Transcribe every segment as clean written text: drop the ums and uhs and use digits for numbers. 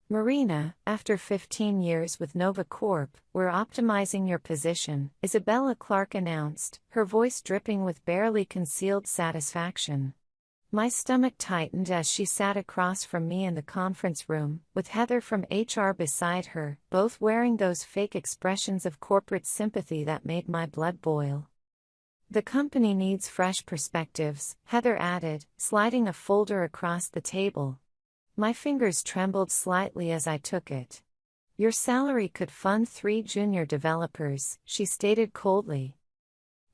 Marina, after 15 years with Nova Corp, we're optimizing your position, Isabella Clark announced, her voice dripping with barely concealed satisfaction. My stomach tightened as she sat across from me in the conference room, with Heather from HR beside her, both wearing those fake expressions of corporate sympathy that made my blood boil. The company needs fresh perspectives, Heather added, sliding a folder across the table. My fingers trembled slightly as I took it. Your salary could fund 3 junior developers, she stated coldly.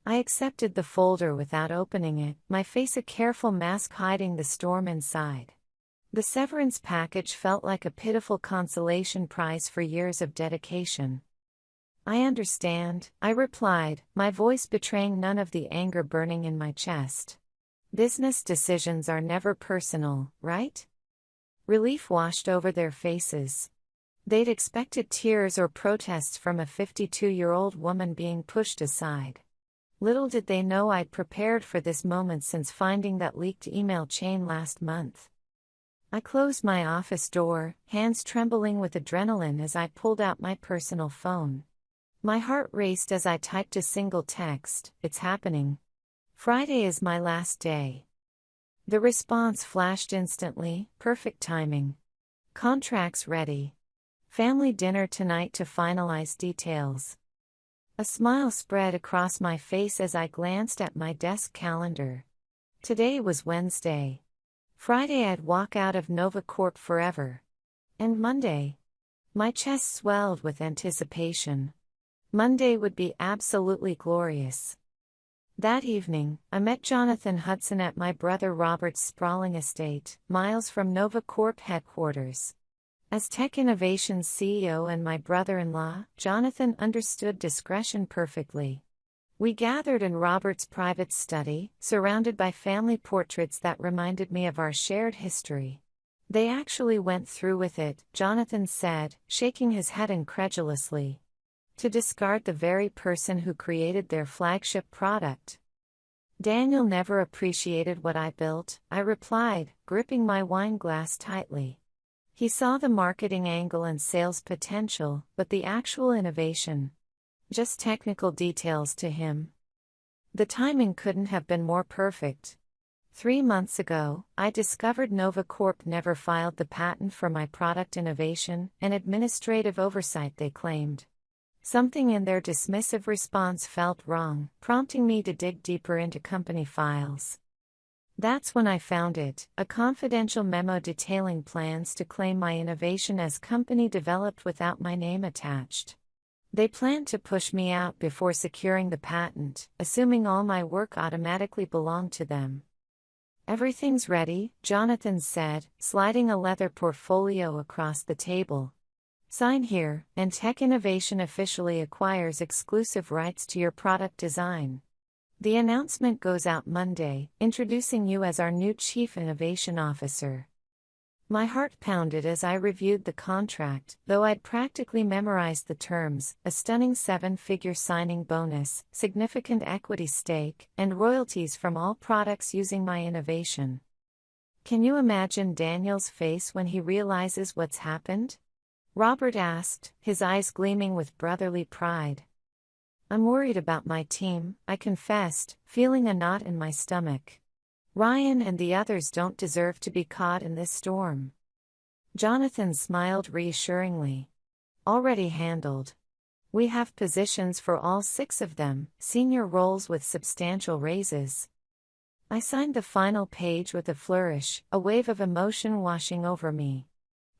I accepted the folder without opening it, my face a careful mask hiding the storm inside. The severance package felt like a pitiful consolation prize for years of dedication. I understand, I replied, my voice betraying none of the anger burning in my chest. Business decisions are never personal, right? Relief washed over their faces. They'd expected tears or protests from a 52-year-old woman being pushed aside. Little did they know I'd prepared for this moment since finding that leaked email chain last month. I closed my office door, hands trembling with adrenaline as I pulled out my personal phone. My heart raced as I typed a single text, "It's happening. Friday is my last day." The response flashed instantly, perfect timing. Contracts ready. Family dinner tonight to finalize details. A smile spread across my face as I glanced at my desk calendar. Today was Wednesday. Friday I'd walk out of Nova Corp forever. And Monday. My chest swelled with anticipation. Monday would be absolutely glorious. That evening, I met Jonathan Hudson at my brother Robert's sprawling estate, miles from Nova Corp headquarters. As Tech Innovations CEO and my brother-in-law, Jonathan understood discretion perfectly. We gathered in Robert's private study, surrounded by family portraits that reminded me of our shared history. They actually went through with it, Jonathan said, shaking his head incredulously. To discard the very person who created their flagship product. Daniel never appreciated what I built, I replied, gripping my wine glass tightly. He saw the marketing angle and sales potential, but the actual innovation. Just technical details to him. The timing couldn't have been more perfect. 3 months ago, I discovered Nova Corp never filed the patent for my product innovation, an administrative oversight they claimed. Something in their dismissive response felt wrong, prompting me to dig deeper into company files. That's when I found it, a confidential memo detailing plans to claim my innovation as company developed without my name attached. They planned to push me out before securing the patent, assuming all my work automatically belonged to them. Everything's ready, Jonathan said, sliding a leather portfolio across the table. Sign here, and Tech Innovation officially acquires exclusive rights to your product design. The announcement goes out Monday, introducing you as our new Chief Innovation Officer. My heart pounded as I reviewed the contract, though I'd practically memorized the terms, a stunning 7-figure signing bonus, significant equity stake, and royalties from all products using my innovation. Can you imagine Daniel's face when he realizes what's happened? Robert asked, his eyes gleaming with brotherly pride. I'm worried about my team, I confessed, feeling a knot in my stomach. Ryan and the others don't deserve to be caught in this storm. Jonathan smiled reassuringly. Already handled. We have positions for all 6 of them, senior roles with substantial raises. I signed the final page with a flourish, a wave of emotion washing over me.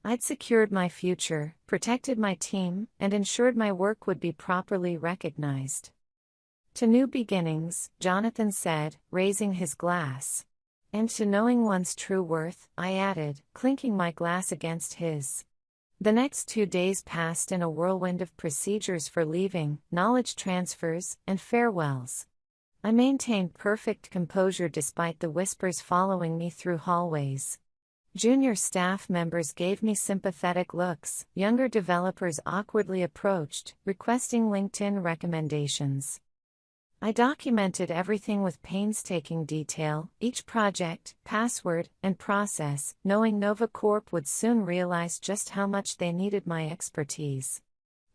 I'd secured my future, protected my team, and ensured my work would be properly recognized. To new beginnings, Jonathan said, raising his glass. And to knowing one's true worth, I added, clinking my glass against his. The next 2 days passed in a whirlwind of procedures for leaving, knowledge transfers, and farewells. I maintained perfect composure despite the whispers following me through hallways. Junior staff members gave me sympathetic looks, younger developers awkwardly approached, requesting LinkedIn recommendations. I documented everything with painstaking detail, each project, password, and process, knowing Nova Corp would soon realize just how much they needed my expertise.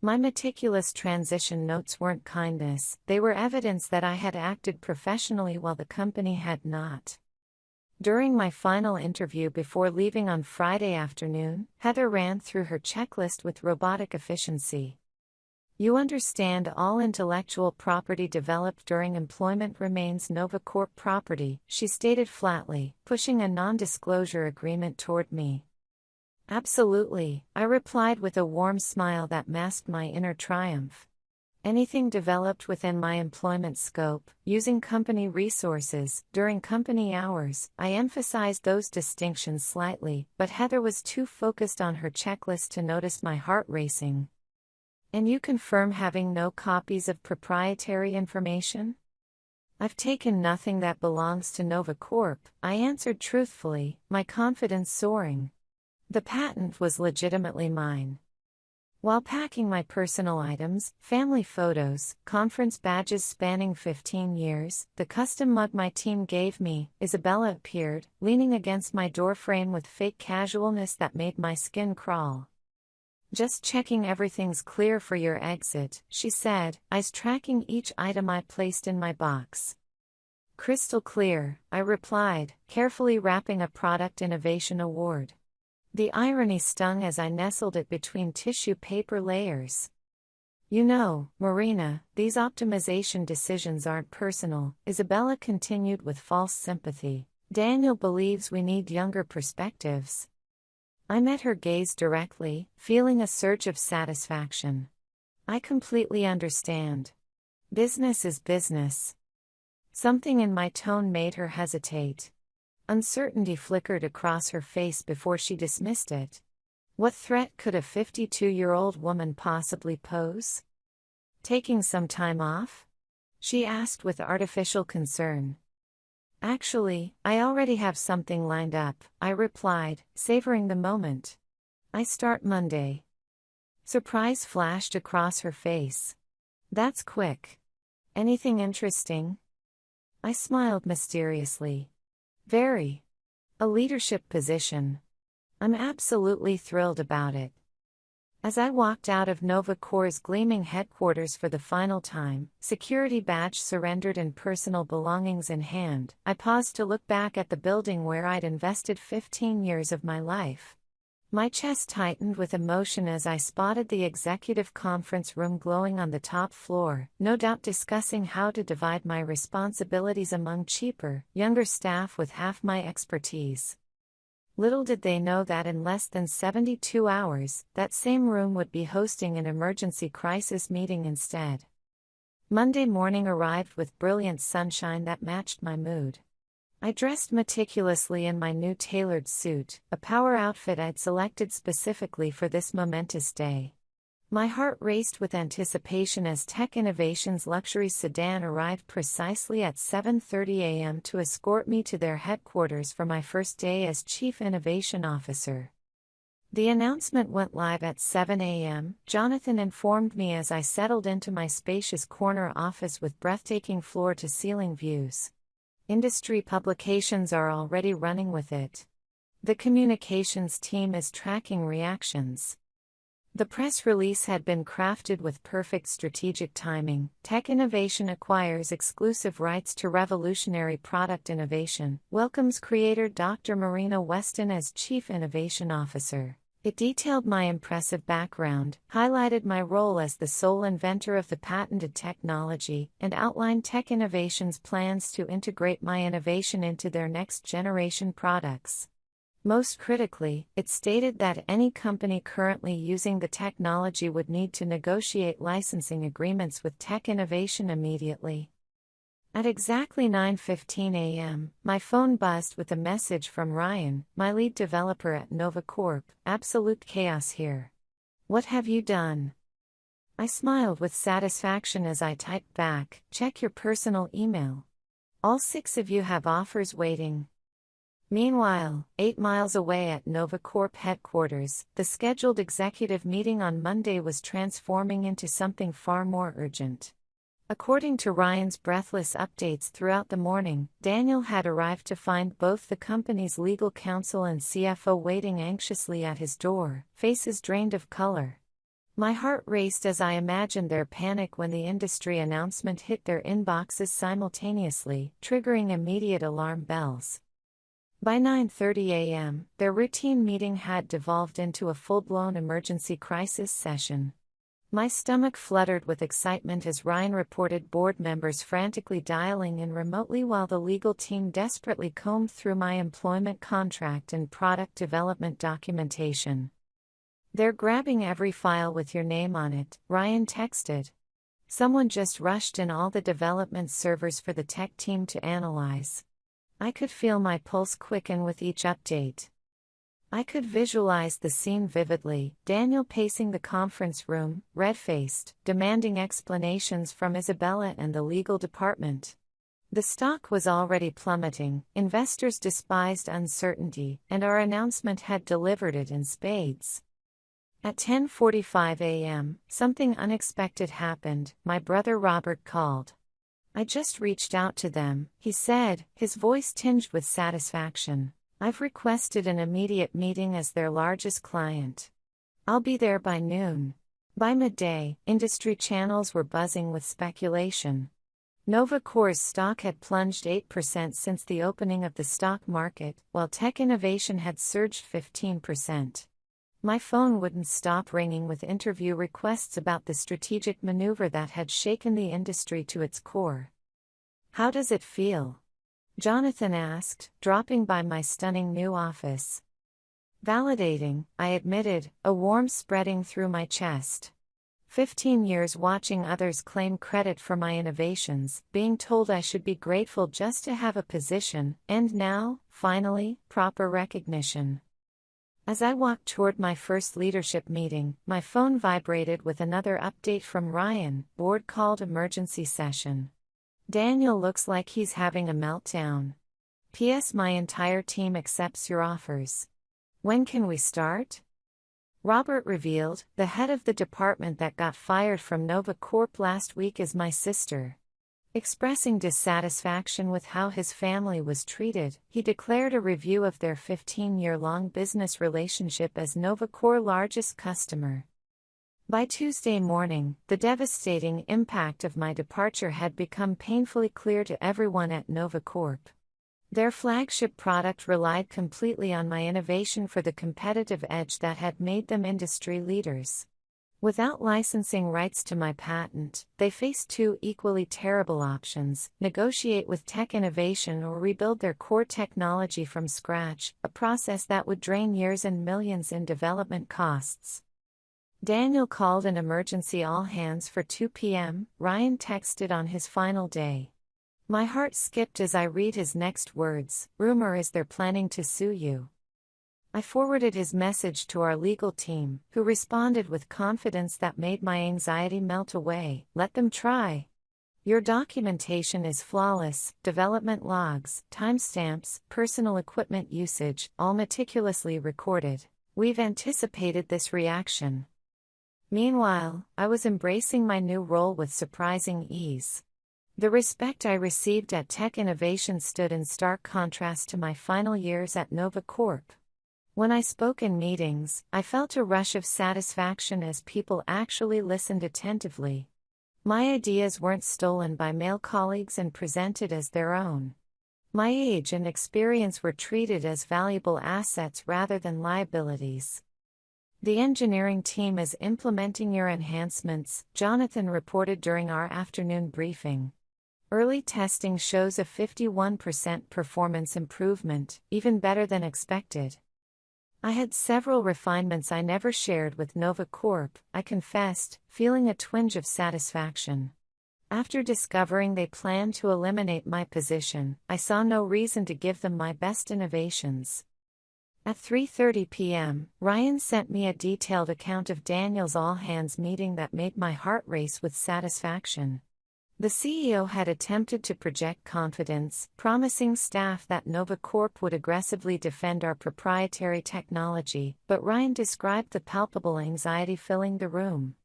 My meticulous transition notes weren't kindness, they were evidence that I had acted professionally while the company had not. During my final interview before leaving on Friday afternoon, Heather ran through her checklist with robotic efficiency. You understand all intellectual property developed during employment remains Nova Corp property, she stated flatly, pushing a non-disclosure agreement toward me. Absolutely, I replied with a warm smile that masked my inner triumph. Anything developed within my employment scope, using company resources, during company hours, I emphasized those distinctions slightly, but Heather was too focused on her checklist to notice my heart racing. And you confirm having no copies of proprietary information? I've taken nothing that belongs to Nova Corp, I answered truthfully, my confidence soaring. The patent was legitimately mine. While packing my personal items, family photos, conference badges spanning 15 years, the custom mug my team gave me, Isabella appeared, leaning against my doorframe with fake casualness that made my skin crawl. Just checking everything's clear for your exit, she said, eyes tracking each item I placed in my box. Crystal clear, I replied, carefully wrapping a product innovation award. The irony stung as I nestled it between tissue paper layers. You know, Marina, these optimization decisions aren't personal, Isabella continued with false sympathy. Daniel believes we need younger perspectives. I met her gaze directly, feeling a surge of satisfaction. I completely understand. Business is business. Something in my tone made her hesitate. Uncertainty flickered across her face before she dismissed it. What threat could a 52-year-old woman possibly pose? Taking some time off? She asked with artificial concern. Actually, I already have something lined up, I replied, savoring the moment. I start Monday. Surprise flashed across her face. That's quick. Anything interesting? I smiled mysteriously. Very. A leadership position. I'm absolutely thrilled about it. As I walked out of Nova Corp's gleaming headquarters for the final time, security badge surrendered and personal belongings in hand, I paused to look back at the building where I'd invested 15 years of my life. My chest tightened with emotion as I spotted the executive conference room glowing on the top floor, no doubt discussing how to divide my responsibilities among cheaper, younger staff with half my expertise. Little did they know that in less than 72 hours, that same room would be hosting an emergency crisis meeting instead. Monday morning arrived with brilliant sunshine that matched my mood. I dressed meticulously in my new tailored suit, a power outfit I'd selected specifically for this momentous day. My heart raced with anticipation as Tech Innovation's luxury sedan arrived precisely at 7:30 a.m. to escort me to their headquarters for my first day as Chief Innovation Officer. The announcement went live at 7 a.m., Jonathan informed me as I settled into my spacious corner office with breathtaking floor-to-ceiling views. Industry publications are already running with it. The communications team is tracking reactions. The press release had been crafted with perfect strategic timing. Tech Innovation acquires exclusive rights to revolutionary product innovation, welcomes creator Dr. Marina Weston as Chief Innovation Officer. It detailed my impressive background, highlighted my role as the sole inventor of the patented technology, and outlined Tech Innovation's plans to integrate my innovation into their next-generation products. Most critically, it stated that any company currently using the technology would need to negotiate licensing agreements with Tech Innovation immediately. At exactly 9:15 a.m., my phone buzzed with a message from Ryan, my lead developer at Nova Corp. Absolute chaos here. What have you done? I smiled with satisfaction as I typed back, check your personal email. All 6 of you have offers waiting. Meanwhile, 8 miles away at Nova Corp headquarters, the scheduled executive meeting on Monday was transforming into something far more urgent. According to Ryan's breathless updates throughout the morning, Daniel had arrived to find both the company's legal counsel and CFO waiting anxiously at his door, faces drained of color. My heart raced as I imagined their panic when the industry announcement hit their inboxes simultaneously, triggering immediate alarm bells. By 9:30 a.m., their routine meeting had devolved into a full-blown emergency crisis session. My stomach fluttered with excitement as Ryan reported board members frantically dialing in remotely while the legal team desperately combed through my employment contract and product development documentation. "They're grabbing every file with your name on it," Ryan texted. "Someone just rushed in all the development servers for the tech team to analyze." I could feel my pulse quicken with each update. I could visualize the scene vividly, Daniel pacing the conference room, red-faced, demanding explanations from Isabella and the legal department. The stock was already plummeting, investors despised uncertainty, and our announcement had delivered it in spades. At 10:45 a.m., something unexpected happened. My brother Robert called. "I just reached out to them," he said, his voice tinged with satisfaction. "I've requested an immediate meeting as their largest client. I'll be there by noon." By midday, industry channels were buzzing with speculation. Novacore's stock had plunged 8% since the opening of the stock market, while tech innovation had surged 15%. My phone wouldn't stop ringing with interview requests about the strategic maneuver that had shaken the industry to its core. "How does it feel?" Jonathan asked, dropping by my stunning new office. "Validating," I admitted, a warmth spreading through my chest. 15 years watching others claim credit for my innovations, being told I should be grateful just to have a position, and now, finally, proper recognition. As I walked toward my first leadership meeting, my phone vibrated with another update from Ryan, board called emergency session. "Daniel looks like he's having a meltdown. P.S. My entire team accepts your offers. When can we start?" Robert revealed, "The head of the department that got fired from Nova Corp last week is my sister." Expressing dissatisfaction with how his family was treated, he declared a review of their 15-year-long business relationship as Novacore's largest customer. By Tuesday morning, the devastating impact of my departure had become painfully clear to everyone at Novacorp. Their flagship product relied completely on my innovation for the competitive edge that had made them industry leaders. Without licensing rights to my patent, they faced two equally terrible options: negotiate with tech innovation or rebuild their core technology from scratch, a process that would drain years and millions in development costs. Daniel called an emergency all-hands for 2 p.m., Ryan texted on his final day. My heart skipped as I read his next words: "Rumor is they're planning to sue you." I forwarded his message to our legal team, who responded with confidence that made my anxiety melt away. "Let them try. Your documentation is flawless, development logs, timestamps, personal equipment usage, all meticulously recorded. We've anticipated this reaction." Meanwhile, I was embracing my new role with surprising ease. The respect I received at Tech Innovation stood in stark contrast to my final years at Nova Corp. When I spoke in meetings, I felt a rush of satisfaction as people actually listened attentively. My ideas weren't stolen by male colleagues and presented as their own. My age and experience were treated as valuable assets rather than liabilities. "The engineering team is implementing your enhancements," Jonathan reported during our afternoon briefing. "Early testing shows a 51% performance improvement, even better than expected." I had several refinements I never shared with Nova Corp, I confessed, feeling a twinge of satisfaction. After discovering they planned to eliminate my position, I saw no reason to give them my best innovations. At 3:30 p.m., Ryan sent me a detailed account of Daniel's all-hands meeting that made my heart race with satisfaction. The CEO had attempted to project confidence, promising staff that Nova Corp would aggressively defend our proprietary technology, but Ryan described the palpable anxiety filling the room.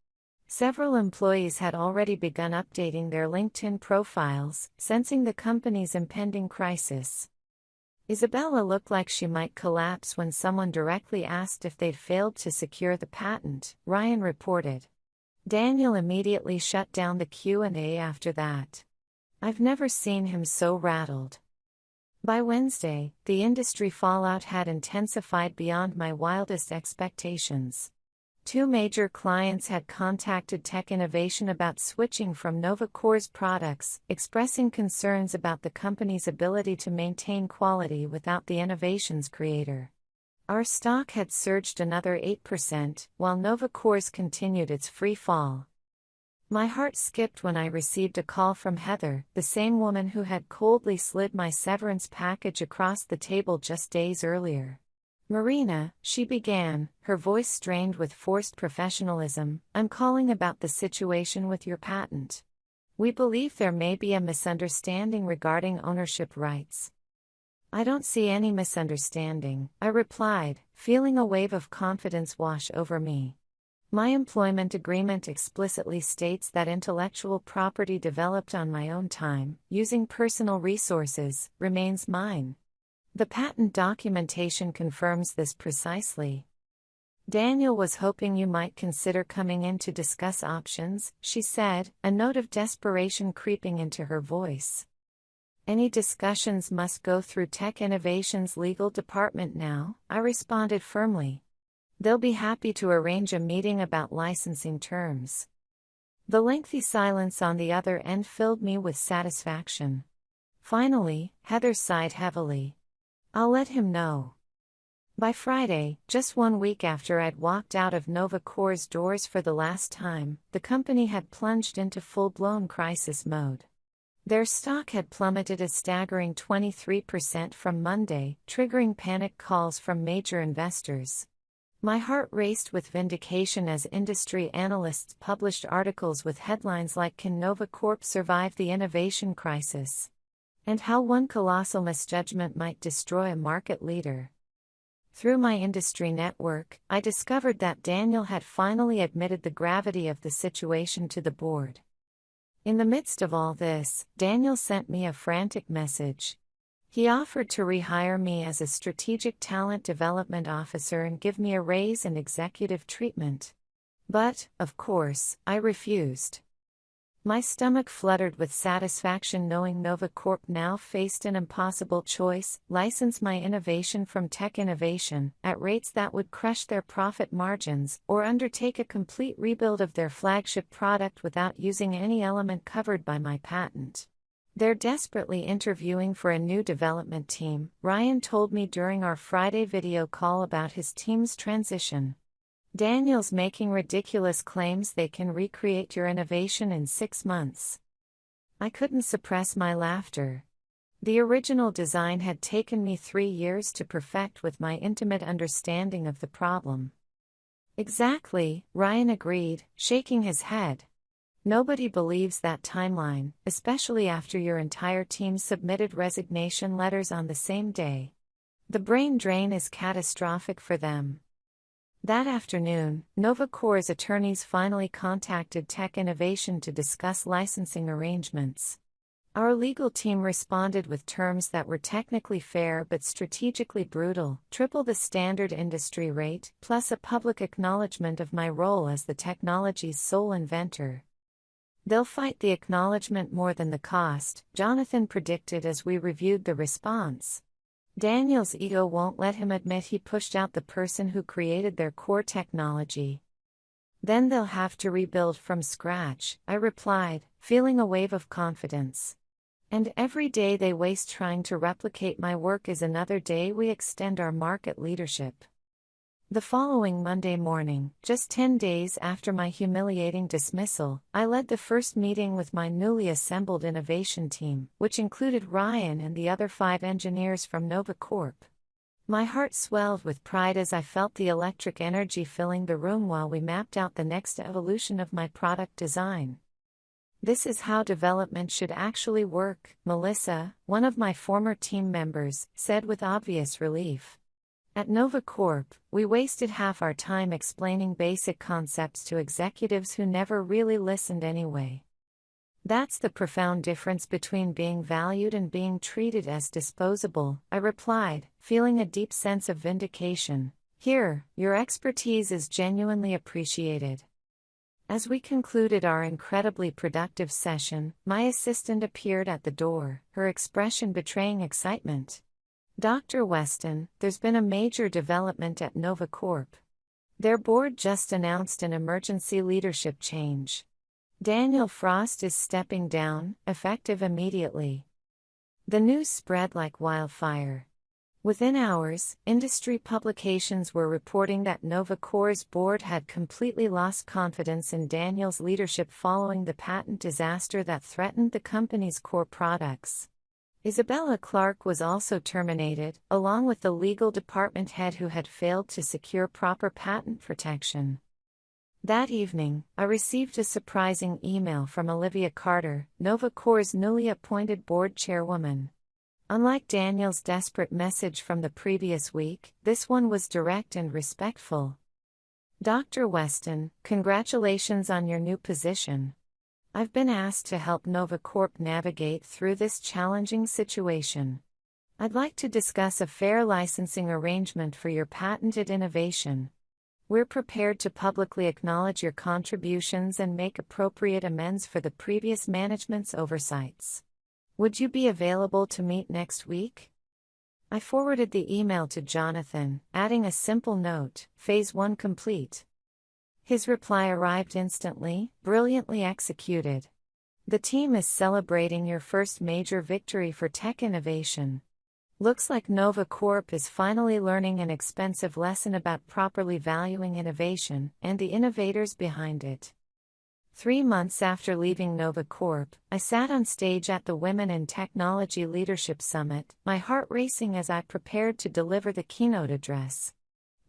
Several employees had already begun updating their LinkedIn profiles, sensing the company's impending crisis. Isabella looked like she might collapse when someone directly asked if they'd failed to secure the patent, Ryan reported. Daniel immediately shut down the Q&A after that. I've never seen him so rattled. By Wednesday, the industry fallout had intensified beyond my wildest expectations. 2 major clients had contacted Tech Innovation about switching from NovaCore's products, expressing concerns about the company's ability to maintain quality without the innovation's creator. Our stock had surged another 8%, while NovaCore's continued its free fall. My heart skipped when I received a call from Heather, the same woman who had coldly slid my severance package across the table just days earlier. Marina, she began, her voice strained with forced professionalism, I'm calling about the situation with your patent. We believe there may be a misunderstanding regarding ownership rights. I don't see any misunderstanding, I replied, feeling a wave of confidence wash over me. My employment agreement explicitly states that intellectual property developed on my own time, using personal resources, remains mine. The patent documentation confirms this precisely. Daniel was hoping you might consider coming in to discuss options, she said, a note of desperation creeping into her voice. Any discussions must go through Tech Innovation's legal department now, I responded firmly. They'll be happy to arrange a meeting about licensing terms. The lengthy silence on the other end filled me with satisfaction. Finally, Heather sighed heavily. I'll let him know. By Friday, just 1 week after I'd walked out of NovaCore's doors for the last time, the company had plunged into full-blown crisis mode. Their stock had plummeted a staggering 23% from Monday, triggering panic calls from major investors. My heart raced with vindication as industry analysts published articles with headlines like Can NovaCorp survive the innovation crisis? And how one colossal misjudgment might destroy a market leader. Through my industry network, I discovered that Daniel had finally admitted the gravity of the situation to the board. In the midst of all this, Daniel sent me a frantic message. He offered to rehire me as a strategic talent development officer and give me a raise and executive treatment. But, of course, I refused. My stomach fluttered with satisfaction knowing NovaCorp now faced an impossible choice: license my innovation from Tech Innovation, at rates that would crush their profit margins, or undertake a complete rebuild of their flagship product without using any element covered by my patent. They're desperately interviewing for a new development team, Ryan told me during our Friday video call about his team's transition. Daniel's making ridiculous claims they can recreate your innovation in 6 months. I couldn't suppress my laughter. The original design had taken me 3 years to perfect with my intimate understanding of the problem. Exactly, Ryan agreed, shaking his head. Nobody believes that timeline, especially after your entire team submitted resignation letters on the same day. The brain drain is catastrophic for them. That afternoon, NovaCore's attorneys finally contacted Tech Innovation to discuss licensing arrangements. Our legal team responded with terms that were technically fair but strategically brutal: triple the standard industry rate, plus a public acknowledgement of my role as the technology's sole inventor. They'll fight the acknowledgement more than the cost, Jonathan predicted as we reviewed the response. Daniel's ego won't let him admit he pushed out the person who created their core technology. Then they'll have to rebuild from scratch, I replied, feeling a wave of confidence. And every day they waste trying to replicate my work is another day we extend our market leadership. The following Monday morning, just 10 days after my humiliating dismissal, I led the first meeting with my newly assembled innovation team, which included Ryan and the other 5 engineers from NovaCorp. My heart swelled with pride as I felt the electric energy filling the room while we mapped out the next evolution of my product design. This is how development should actually work, Melissa, one of my former team members, said with obvious relief. At Nova Corp, we wasted half our time explaining basic concepts to executives who never really listened anyway. That's the profound difference between being valued and being treated as disposable, I replied, feeling a deep sense of vindication. Here, your expertise is genuinely appreciated. As we concluded our incredibly productive session, my assistant appeared at the door, her expression betraying excitement. Dr. Weston, there's been a major development at Nova Corp. Their board just announced an emergency leadership change. Daniel Frost is stepping down, effective immediately. The news spread like wildfire. Within hours, industry publications were reporting that Nova Corp's board had completely lost confidence in Daniel's leadership following the patent disaster that threatened the company's core products. Isabella Clark was also terminated, along with the legal department head who had failed to secure proper patent protection. That evening, I received a surprising email from Olivia Carter, Nova Corp's newly appointed board chairwoman. Unlike Daniel's desperate message from the previous week, this one was direct and respectful. Dr. Weston, congratulations on your new position. I've been asked to help Nova Corp navigate through this challenging situation. I'd like to discuss a fair licensing arrangement for your patented innovation. We're prepared to publicly acknowledge your contributions and make appropriate amends for the previous management's oversights. Would you be available to meet next week? I forwarded the email to Jonathan, adding a simple note, Phase 1 complete. His reply arrived instantly, brilliantly executed. The team is celebrating your first major victory for tech innovation. Looks like Nova Corp is finally learning an expensive lesson about properly valuing innovation and the innovators behind it. 3 months after leaving Nova Corp, I sat on stage at the Women in Technology Leadership Summit, my heart racing as I prepared to deliver the keynote address.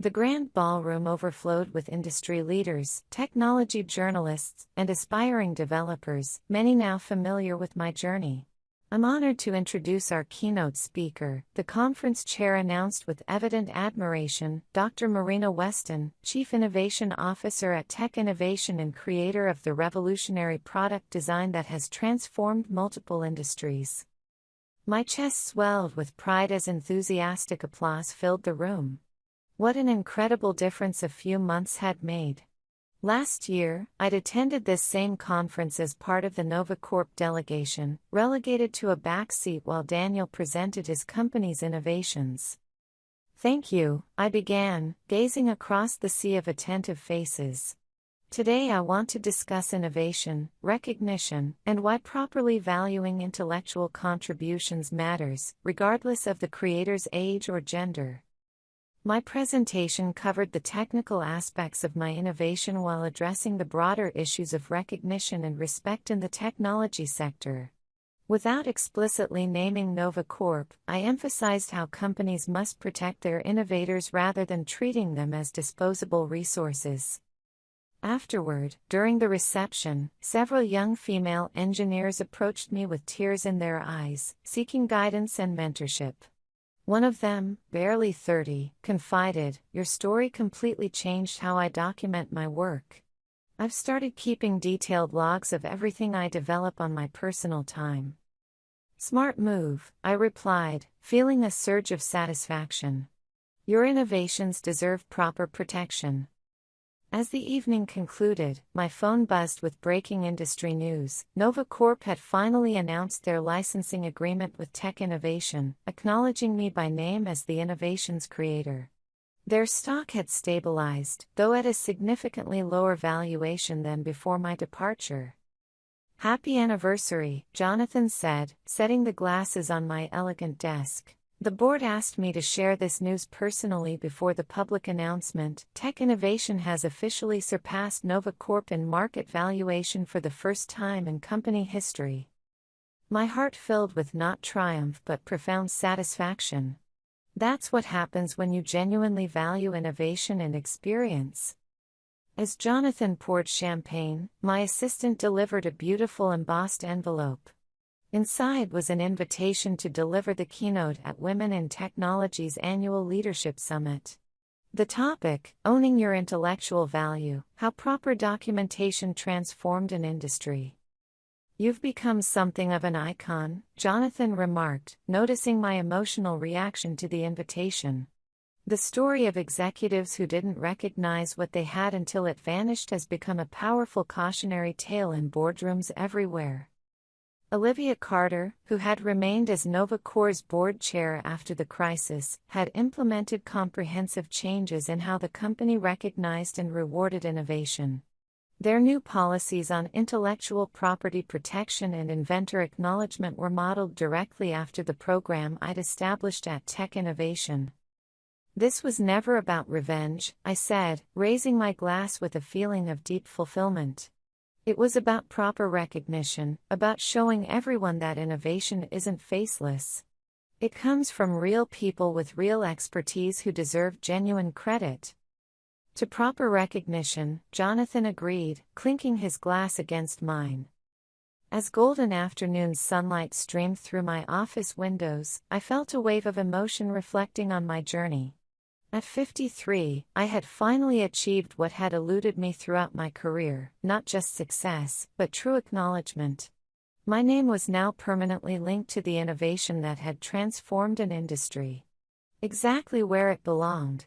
The grand ballroom overflowed with industry leaders, technology journalists, and aspiring developers, many now familiar with my journey. I'm honored to introduce our keynote speaker, the conference chair announced with evident admiration, Dr. Marina Weston, Chief Innovation Officer at Tech Innovation and creator of the revolutionary product design that has transformed multiple industries. My chest swelled with pride as enthusiastic applause filled the room. What an incredible difference a few months had made. Last year, I'd attended this same conference as part of the Nova Corp delegation, relegated to a backseat while Daniel presented his company's innovations. Thank you, I began, gazing across the sea of attentive faces. Today I want to discuss innovation, recognition, and why properly valuing intellectual contributions matters, regardless of the creator's age or gender. My presentation covered the technical aspects of my innovation while addressing the broader issues of recognition and respect in the technology sector. Without explicitly naming Nova Corp, I emphasized how companies must protect their innovators rather than treating them as disposable resources. Afterward, during the reception, several young female engineers approached me with tears in their eyes, seeking guidance and mentorship. One of them, barely 30, confided, "Your story completely changed how I document my work. I've started keeping detailed logs of everything I develop on my personal time." Smart move, I replied, feeling a surge of satisfaction. Your innovations deserve proper protection. As the evening concluded, my phone buzzed with breaking industry news. Nova Corp had finally announced their licensing agreement with Tech Innovation, acknowledging me by name as the innovation's creator. Their stock had stabilized, though at a significantly lower valuation than before my departure. "Happy anniversary," Jonathan said, setting the glasses on my elegant desk. The board asked me to share this news personally before the public announcement. Tech Innovation has officially surpassed Nova Corp in market valuation for the first time in company history. My heart filled with not triumph but profound satisfaction. That's what happens when you genuinely value innovation and experience. As Jonathan poured champagne, my assistant delivered a beautiful embossed envelope. Inside was an invitation to deliver the keynote at Women in Technology's annual Leadership Summit. The topic, Owning Your Intellectual Value, How Proper Documentation Transformed an Industry. "You've become something of an icon," Jonathan remarked, noticing my emotional reaction to the invitation. The story of executives who didn't recognize what they had until it vanished has become a powerful cautionary tale in boardrooms everywhere. Olivia Carter, who had remained as NovaCore's board chair after the crisis, had implemented comprehensive changes in how the company recognized and rewarded innovation. Their new policies on intellectual property protection and inventor acknowledgement were modeled directly after the program I'd established at Tech Innovation. "This was never about revenge," I said, raising my glass with a feeling of deep fulfillment. "It was about proper recognition, about showing everyone that innovation isn't faceless. It comes from real people with real expertise who deserve genuine credit." "To proper recognition," Jonathan agreed, clinking his glass against mine. As golden afternoon sunlight streamed through my office windows, I felt a wave of emotion reflecting on my journey. At 53, I had finally achieved what had eluded me throughout my career, not just success, but true acknowledgement. My name was now permanently linked to the innovation that had transformed an industry. Exactly where it belonged.